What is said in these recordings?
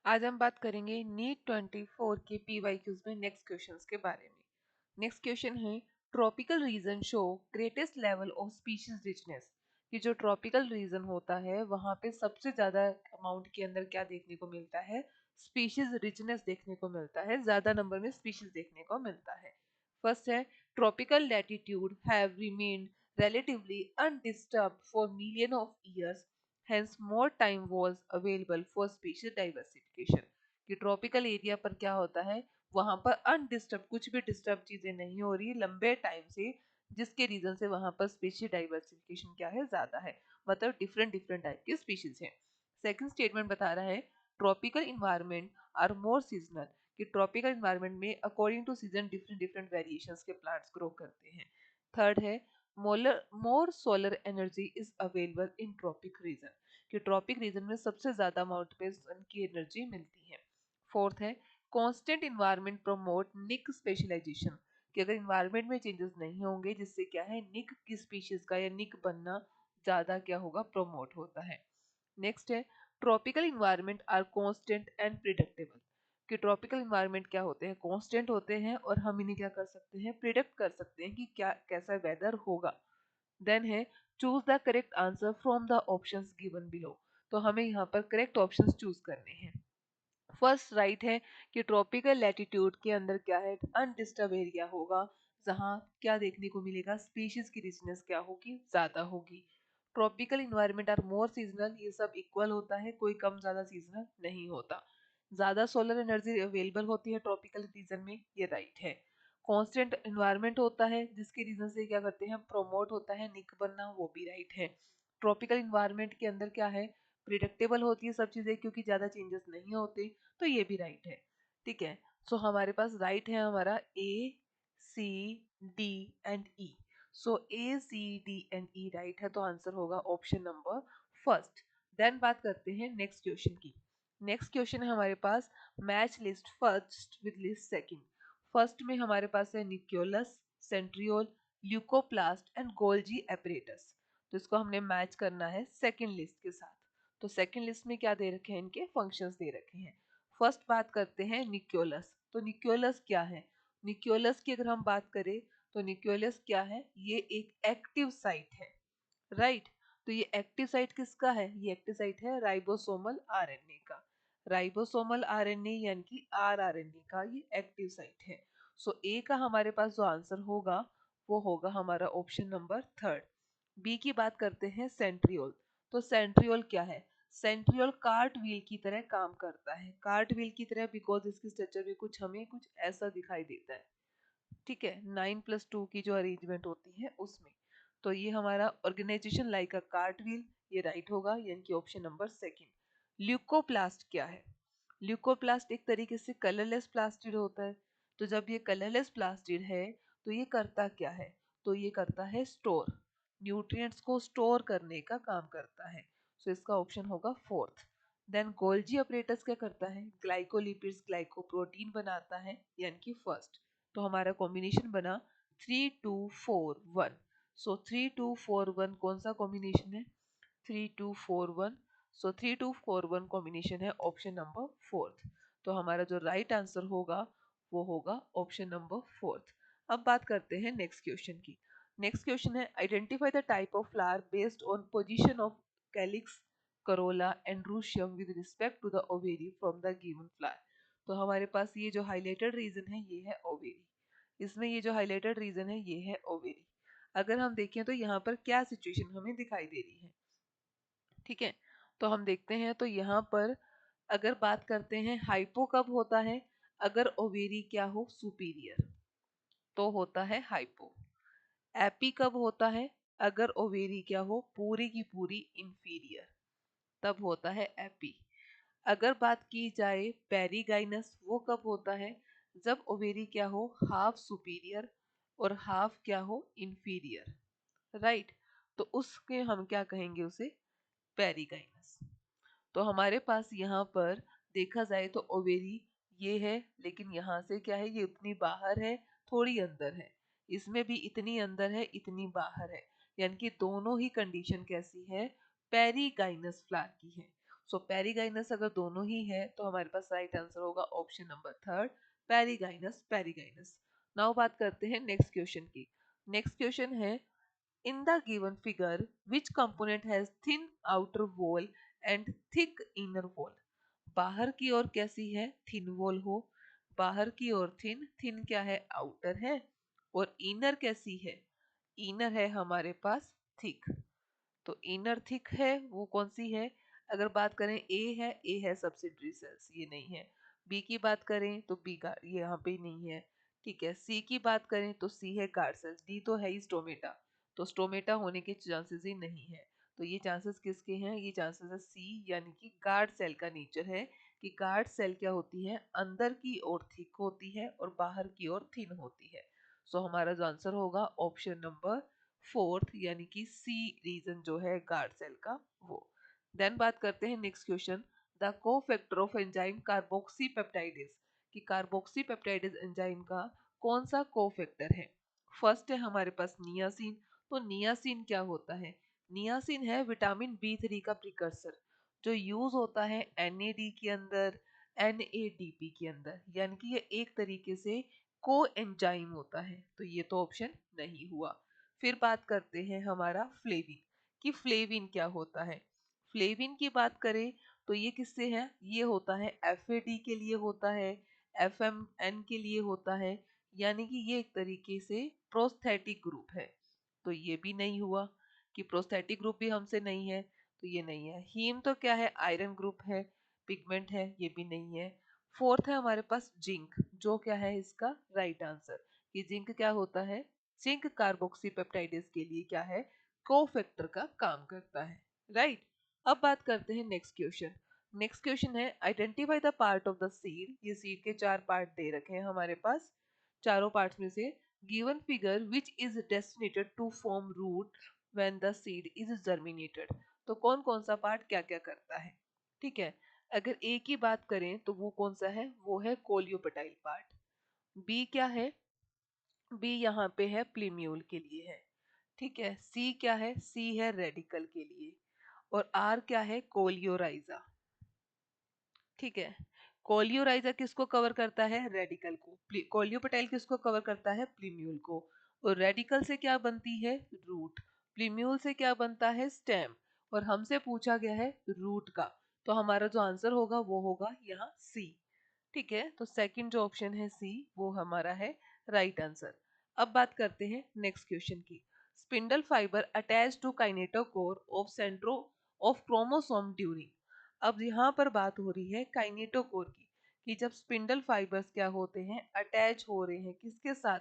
आज हम बात करेंगे नीट 24 के पीवाईक्यूज में नेक्स्ट क्वेश्चंस के बारे में। नेक्स्ट क्वेश्चन है, tropical region show greatest level of species richness. कि जो ट्रॉपिकल रीजन होता है वहां पे सबसे ज्यादा अमाउंट के अंदर क्या देखने को मिलता है, स्पीशीज रिचनेस देखने को मिलता है, ज्यादा नंबर में स्पीशीज देखने को मिलता है। फर्स्ट है, tropical latitude have remained relatively undisturbed for million of years, hence more time was available for species diversification। कि ट्रॉपिकल एरिया पर क्या होता है, वहां पर अनडिस्टर्ब, कुछ भी डिस्टर्ब चीजें नहीं हो रही लंबे टाइम से, जिसके रीजन से वहां पर स्पीशीज डाइवर्सिफिकेशन क्या है, ज्यादा है, मतलब डिफरेंट डिफरेंट टाइप की स्पीशीज है। सेकंड स्टेटमेंट बता रहा है, tropical environment are more seasonal. कि ट्रॉपिकल इन्वायरमेंट में according to season different different variations के प्लांट्स ग्रो करते हैं। थर्ड है, more solar energy is available in tropic region. कि ट्रॉपिक रीजन में सबसे ज्यादा अमाउंट में सन की एनर्जी मिलती है। फोर्थ है, कांस्टेंट इन्वायरमेंट प्रमोट निक स्पेशलाइजेशन। कि अगर इन्वायरमेंट में चेंजेस नहीं होंगे जिससे क्या है, निक की स्पीशीज का या निक बनना ज्यादा क्या होगा, प्रमोट होता है। नेक्स्ट है, tropical environment are constant and predictable. कि ट्रॉपिकल इन्वायरमेंट क्या होते हैं, कांस्टेंट होते हैं और हम इन्हें क्या कर सकते हैं, प्रिडिक्ट कर सकते हैं कि क्या कैसा वेदर होगा। देन है, choose the correct answer from the options given below. तो हमें यहाँ पर करेक्ट ऑप्शंस चूज करने हैं। फर्स्ट राइट है कि ट्रॉपिकल लैटिट्यूड के अंदर क्या है, अनडिस्टर्ब एरिया होगा, जहां क्या देखने को मिलेगा, स्पीशीज की रिचनेस क्या होगी, ज्यादा होगी। Tropical environment are more seasonal, ये सब इक्वल होता है, कोई कम ज्यादा सीजनल नहीं होता। ज्यादा सोलर एनर्जी अवेलेबल होती है ट्रॉपिकल रीजन में, ये राइट है। कांस्टेंट इन्वायरमेंट होता है जिसके रीजन से क्या करते हैं, प्रोमोट होता है निक बनना, वो भी राइट है। ट्रॉपिकल इन्वायरमेंट के अंदर क्या है, प्रिडिक्टेबल होती है सब चीजें क्योंकि ज्यादा चेंजेस नहीं होते, तो ये भी राइट है। ठीक है, सो हमारे पास राइट है हमारा A, C, D and E. So A, C, D and E right है, तो आंसर होगा ऑप्शन नंबर फर्स्ट। देन बात करते हैं नेक्स्ट क्वेश्चन की। नेक्स्ट क्वेश्चन है हमारे पास, match list first with list second. First में हमारे पास है nucleolus, centriole, leucoplast and Golgi apparatus. तो इसको हमने मैच करना है सेकंड लिस्ट के साथ। तो सेकंड लिस्ट में क्या दे रखे हैं, इनके फंक्शंस दे रखे हैं। फर्स्ट बात करते हैं निक्योलस। तो निक्योलस क्या है, निक्योलस की अगर हम बात करें तो निक्योलस क्या है, ये एक एक्टिव साइट है, राइट। तो ये एक्टिव साइट किसका है, ये एक्टिव साइट है राइबोसोमल आरएनए का। राइबोसोमल आरएनए यानी कि आरआरएनए का ये एक्टिव साइट है। सो ए का हमारे पास जो आंसर होगा वो होगा हमारा ऑप्शन नंबर थर्ड। बी की बात करते हैं सेंट्रियोल। तो सेंट्रियोल क्या है, सेंट्रियोल कार्ट व्हील की तरह काम करता है, कार्ट व्हील की तरह बिकॉज इसकी स्ट्रक्चर भी कुछ हमें कुछ ऐसा दिखाई देता है। ठीक है, 9+2 की जो अरेंजमेंट होती है उसमें। तो ये हमारा organization like a cart wheel, ये राइट होगा, यानी कि ऑप्शन नंबर सेकंड। ल्यूकोप्लास्ट क्या है, ल्यूकोप्लास्ट एक तरीके से कलरलेस प्लास्टिड होता है। तो जब ये कलरलेस प्लास्टिड है तो ये करता क्या है, तो ये करता है स्टोर, न्यूट्रिएंट्स को स्टोर करने का काम करता है। सो इसका ऑप्शन होगा फोर्थ। देन गोल्जी अपरेटस क्या करता है, ग्लाइकोलिपिड्स ग्लाइकोप्रोटीन बनाता है, यानी कि फर्स्ट। तो हमारा कॉम्बिनेशन बना 3241। सो 3241 कौन सा कॉम्बिनेशन है, 3241। सो 3241 कॉम्बिनेशन है ऑप्शन नंबर फोर्थ। तो हमारा जो राइट आंसर होगा वो होगा ऑप्शन नंबर फोर्थ। अब बात करते हैं नेक्स्ट क्वेश्चन की। नेक्स्ट क्वेश्चन है, identify the type of flower based on position of calyx, corolla and androecium with respect to the ovary from the given flower. तो हमारे पास ये जो हाईलाइटेड रीजन है ये है ओवेरी, इसमें ये जो हाईलाइटेड रीजन है ये है ओवेरी। अगर हम देखें तो यहाँ पर क्या सिचुएशन हमें दिखाई दे रही है, ठीक है। तो हम देखते हैं तो यहाँ पर अगर बात करते हैं हाइपो कब होता है, अगर ओवेरी क्या हो सुपीरियर तो होता है हाइपो। एपी कब होता है, अगर ओवेरी क्या हो पूरी की पूरी इंफीरियर, तब होता है एपी। अगर बात की जाए पेरीगाइनस, वो कब होता है, जब ओवेरी क्या हो हाफ सुपीरियर और हाफ क्या हो इंफीरियर, राइट। तो उसके हम क्या कहेंगे, उसे पेरीगाइनस। तो हमारे पास यहाँ पर देखा जाए तो ओवेरी ये है, लेकिन यहाँ से क्या है, ये उतनी बाहर है, थोड़ी अंदर है, इसमें भी इतनी अंदर है इतनी बाहर है, यानी कि दोनों ही कंडीशन कैसी है, पेरीगाइनस फ्लावर की है। सो पेरिगाइनस अगर दोनों ही है तो हमारे पास राइट आंसर होगा option number third, perigynous perigynous. Now बात करते हैं नेक्स्ट क्वेश्चन की। नेक्स्ट क्वेश्चन है, in the given figure which component has thin outer wall and thick inner wall. बाहर की ओर कैसी है, थिन वॉल हो, बाहर की ओर थिन, थिन क्या है, आउटर है, और इनर कैसी है, इनर है हमारे पास थिक। तो इनर थिक है वो कौन सी है, अगर बात करें ए है सब्सिडरी सेल्स, ये नहीं है। बी की बात करें तो बी का ये यहाँ पे नहीं है, ठीक है। सी की बात करें तो सी है गार्ड सेल्स, डी तो है ही स्टोमेटा, तो स्टोमेटा होने के चांसेस ही नहीं है। तो ये चांसेस किसके हैं, ये चांसेस है सी यानी कि गार्ड सेल का नेचर है कि गार्ड सेल क्या होती है, अंदर की ओर थिक होती है और बाहर की ओर थिन होती है। सो हमारा जो आंसर होगा ऑप्शन नंबर फोर्थ यानी कि सी रीजन जो है गार्ड सेल का वो। देन बात करते हैं next question, the cofactor of enzyme carboxypeptidase, कि कार्बोक्सीपेप्टाइडेज एंजाइम का कौन सा कोफैक्टर है। फर्स्ट है हमारे पास नियासिन। तो नियासिन क्या होता है, नियासिन है विटामिन बी 3 का प्रिकर्सर, जो यूज होता है एनएडी के अंदर, एनएडीपी के अंदर, यानी कि ये एक तरीके से को एंजाइम होता है, तो ये तो ऑप्शन नहीं हुआ। फिर बात करते हैं हमारा फ्लेविन, कि फ्लेविन क्या होता है। फ्लेविन की बात करें तो ये किससे है, ये होता है एफएडी के लिए होता है, एफएमएन के लिए होता है, यानी कि ये एक तरीके से प्रोस्थेटिक ग्रुप है, तो ये भी नहीं हुआ कि प्रोस्थेटिक ग्रुप भी हमसे नहीं है, तो ये नहीं है। हीम तो क्या है, आयरन ग्रुप है, पिगमेंट है, ये भी नहीं है। फोर्थ है हमारे पास जिंक, जो क्या है इसका राइट आंसर, कि जिंक क्या होता है, जिंक कार्बोक्सीपेप्टाइडेज के लिए क्या है, कोफैक्टर का काम करता है, राइट। अब बात करते हैं नेक्स्ट क्वेश्चन। नेक्स्ट क्वेश्चन है, identify the part of the seed, ये सीड के 4 पार्ट दे रखे हैं हमारे पास, चारों पार्ट्स में से given figure which is destinated to form root when the seed is germinated. तो कौन कौन सा पार्ट क्या क्या करता है, ठीक है। अगर ए की बात करें तो वो कौन सा है, वो है कोलियोपेटाइल पार्ट। बी क्या है, बी यहाँ पे है प्लीम्यूल के लिए है, ठीक है। सी क्या है, सी है रेडिकल के लिए, और आर क्या है, कोलियोराइजा, ठीक है। कोलियोराइजा किसको कवर करता है, रेडिकल को। कोलियोपेटाइल किसको कवर करता है, प्लीम्यूल को। और रेडिकल से क्या बनती है, रूट। प्लीम्यूल से क्या बनता है, स्टेम। और हमसे पूछा गया है रूट का, तो हमारा जो आंसर होगा वो होगा यहाँ सी, ठीक है। तो सेकंड जो ऑप्शन है सी वो हमारा है राइट आंसर। अब बात करते हैं नेक्स्ट क्वेश्चन की। Spindle fibre attach to kinetochore of centro of chromosome during. अब यहाँ पर बात हो रही है काइनेटोकोर की, कि जब स्पिंडल फाइबर्स क्या होते हैं, अटैच हो रहे हैं किसके साथ,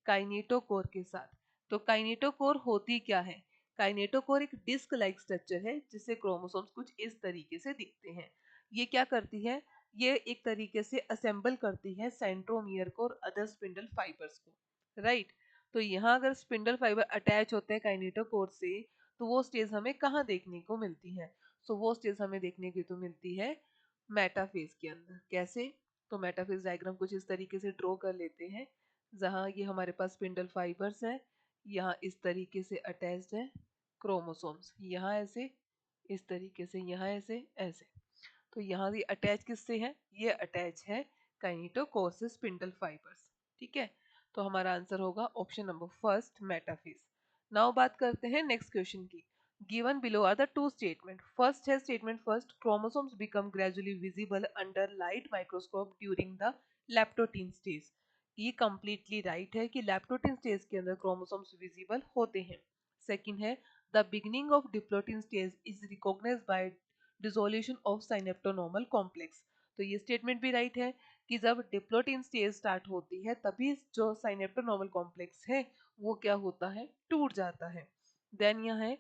काइनेटोकोर के साथ। तो काइनेटोकोर होती क्या है, काइनेटोकोर एक डिस्क लाइक स्ट्रक्चर है जिससे क्रोमोसोम्स कुछ इस तरीके से दिखते हैं। ये क्या करती है, ये एक तरीके से असेंबल करती है सेंट्रोमियर को और अदर स्पिंडल फाइबर्स को, राइट। तो यहाँ अगर स्पिंडल फाइबर अटैच होते हैं काइनेटोकोर से, तो वो स्टेज हमें कहाँ देखने को मिलती है, सो वो स्टेज हमें देखने की तो मिलती है मेटाफेज के अंदर। कैसे, तो मेटाफेज डायग्राम कुछ इस तरीके से ड्रॉ कर लेते हैं, जहाँ ये हमारे पास स्पिंडल फाइबर्स है, यहाँ इस तरीके से अटैच्ड है क्रोमोसोम्स, यहाँ ऐसे, इस तरीके से यहाँ ऐसे ऐसे। तो यहाँ ये अटैच किससे है, ये अटैच है काइनेटोकोर से स्पिंडल फाइबर्स, ठीक है। तो हमारा आंसर होगा option number first, metaphase. Now बात करते हैं नेक्स्ट क्वेश्चन की। Given below are the two statement. First है statement first, chromosomes become gradually visible under light microscope during the leptotene stage. ये कंप्लीटली राइट है कि लैप्टोटीन स्टेज के अंदर क्रोमोसोम्स विजिबल होते हैं। सेकंड है, the beginning of diplotene stage is recognised by dissolution of synaptonemal complex. तो ये स्टेटमेंट भी राइट है कि जब डिप्लोटीन स्टेज स्टार्ट होती है तभी जो साइनेप्टोनॉर्मल कॉम्प्लेक्स है वो क्या होता है, टूट जाता है। देन यहाँ है,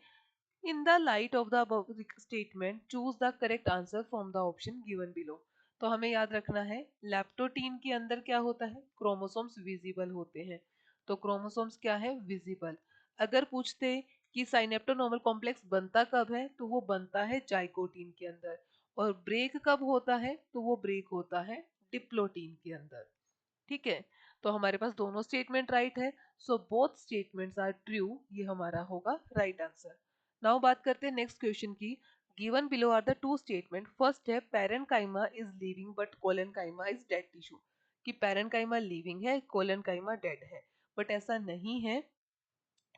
in the light of the above statement choose the correct answer from the option given below. तो हमें याद रखना है लैप्टोटीन के अंदर क्या होता है, क्रोमोसोम्स विजिबल होते हैं। तो क्रोमोसोम्स क्या है, विजिबल। अगर पूछते कि साइनेप्टोनॉर्मल कॉम्प्लेक्स बनता कब है, तो वो बनता है जाइगोटीन के अंदर। और ब्रेक कब होता है, तो वो ब्रेक होता है डिप्लोटीन के अंदर, ठीक है। तो हमारे पास दोनों स्टेटमेंट राइट है, so both statements are true, ये हमारा होगा राइट आंसर। नाउ बात करते हैं नेक्स्ट क्वेश्चन की। Given below are the two statement. First है parenchyma is living but collenchyma is dead tissue, कि पैरेन्काइमा लिविंग है, कोलेनकाइमा डेड है, बट ऐसा नहीं है।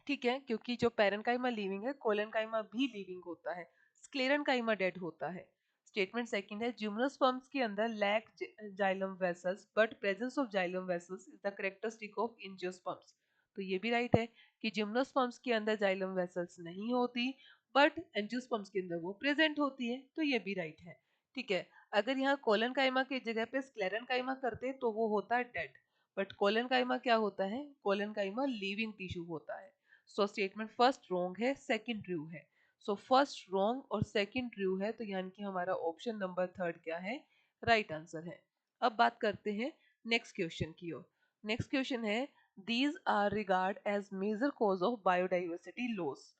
ठीक है, क्योंकि जो पैरेन्काइमा लिविंग है, कोलेनकाइमा भी लिविंग होता है, स्क्लेरेनकाइमा डेड होता है। स्टेटमेंट सेकंड है जिम्नोस्पर्म्स के अंदर lack xylem vessels but presence of xylem vessels is the characteristic of angiosperms. तो ये भी राइट है कि जिम्नोस्पर्म्स के अंदर जाइलम वेसल्स नहीं होती, बट एंजियोस्पर्म्स के अंदर वो प्रेजेंट होती है, तो ये भी राइट है। ठीक है, अगर यहाँ कोलेनकाइमा की जगह पे स्क्लेरेनकाइमा करते तो वो होता है डेड, बट कोलेनकाइमा क्या होता है, कोलेनकाइमा लिविंग टिश्यू होता है। सो स्टेटमेंट फर्स्ट रॉन्ग है, सेकंड ट्रू है। सो फर्स्ट रॉन्ग और सेकंड ट्रू है, तो यानी कि हमारा ऑप्शन नंबर थर्ड क्या है, राइट आंसर है। अब बात करते हैं नेक्स्ट क्वेश्चन की ओर। नेक्स्ट क्वेश्चन है these are regard as major cause of biodiversity loss.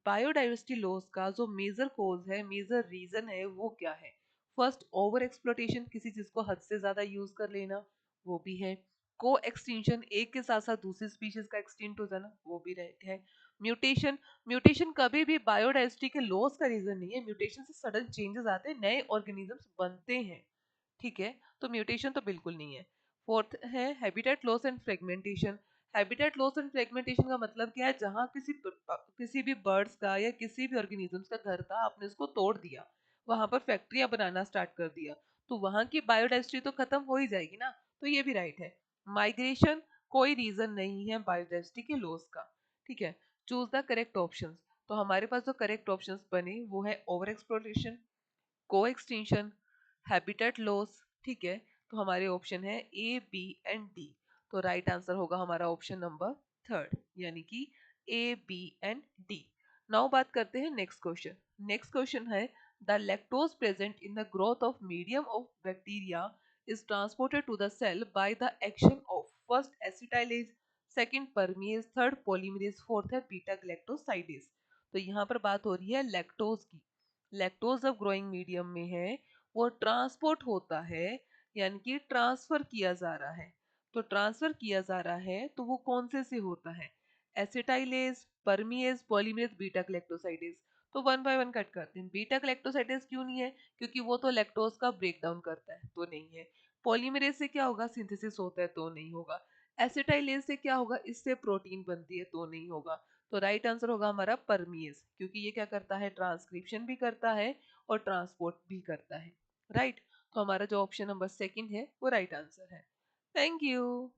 Biodiversity loss का जो मेजर कॉज है, मेजर रीजन है, वो क्या है। फर्स्ट ओवर एक्सप्लोटेशन, किसी चीज को हद से ज्यादा यूज कर लेना, वो भी है। को एक्सटिंक्शन, एक के साथ साथ दूसरी स्पीशीज का एक्सटिंक्ट हो जाना, वो भी राइट है। म्यूटेशन, म्यूटेशन कभी भी बायोडाइवर्सिटी के लॉस का रीजन नहीं है, म्यूटेशन से सडन चेंजेस आते हैं, नए ऑर्गेनिजम्स बनते हैं। ठीक है, तो म्यूटेशन तो बिल्कुल नहीं है। फोर्थ है habitat loss and fragmentation. Habitat loss and fragmentation का मतलब क्या है, जहां किसी भी बर्ड्स का या किसी भी ऑर्गेनिजम्स का घर था, आपने उसको तोड़ दिया, वहां पर फैक्ट्रियां बनाना स्टार्ट कर दिया, तो वहां की बायोडाइवर्सिटी तो खत्म हो ही जाएगी ना, तो ये भी राइट है। माइग्रेशन कोई रीजन नहीं है बायोडाइवर्सिटी के लॉस का। ठीक है, चूज द करेक्ट ऑप्शंस। तो हमारे पास जो करेक्ट ऑप्शंस बने वो है over exploration, co extension, habitat loss. ठीक है, तो हमारे ऑप्शन है ए बी एंड डी। तो राइट आंसर होगा हमारा ऑप्शन नंबर थर्ड, यानी कि A B and D. Now बात करते हैं नेक्स्ट क्वेश्चन। नेक्स्ट क्वेश्चन है the lactose present in the growth of medium of bacteria is transported to the cell by the action of first acetylase, second permease, third polymerase, fourth है beta galactosidase. तो यहाँ पर बात हो रही है lactose की। लैक्टोज जब ग्रोइंग मीडियम में है, वो ट्रांसपोर्ट होता है, यानी कि ट्रांसफर किया जा रहा है। तो ट्रांसफर किया जा रहा है तो वो कौन से होता है, एसिटाइलेज, परमीएज, पॉलीमरेज, बीटा ग्लैक्टोसाइडेज। तो वन बाय वन कट करते हैं। बीटा ग्लैक्टोसाइडेज क्यों नहीं है, क्योंकि वो तो लैक्टोज का ब्रेक डाउन करता है, तो नहीं है। पॉलीमरेज से क्या होगा, सिंथेसिस होता है, तो नहीं होगा। एसिटाइलेज से क्या होगा, इससे प्रोटीन बनती है, तो नहीं होगा। तो राइट आंसर होगा हमारा परमीएज, क्योंकि ये क्या करता है, ट्रांसक्रिप्शन भी करता है और ट्रांसपोर्ट भी करता है। राइट, तो हमारा जो ऑप्शन नंबर सेकंड है वो राइट आंसर है। Thank you.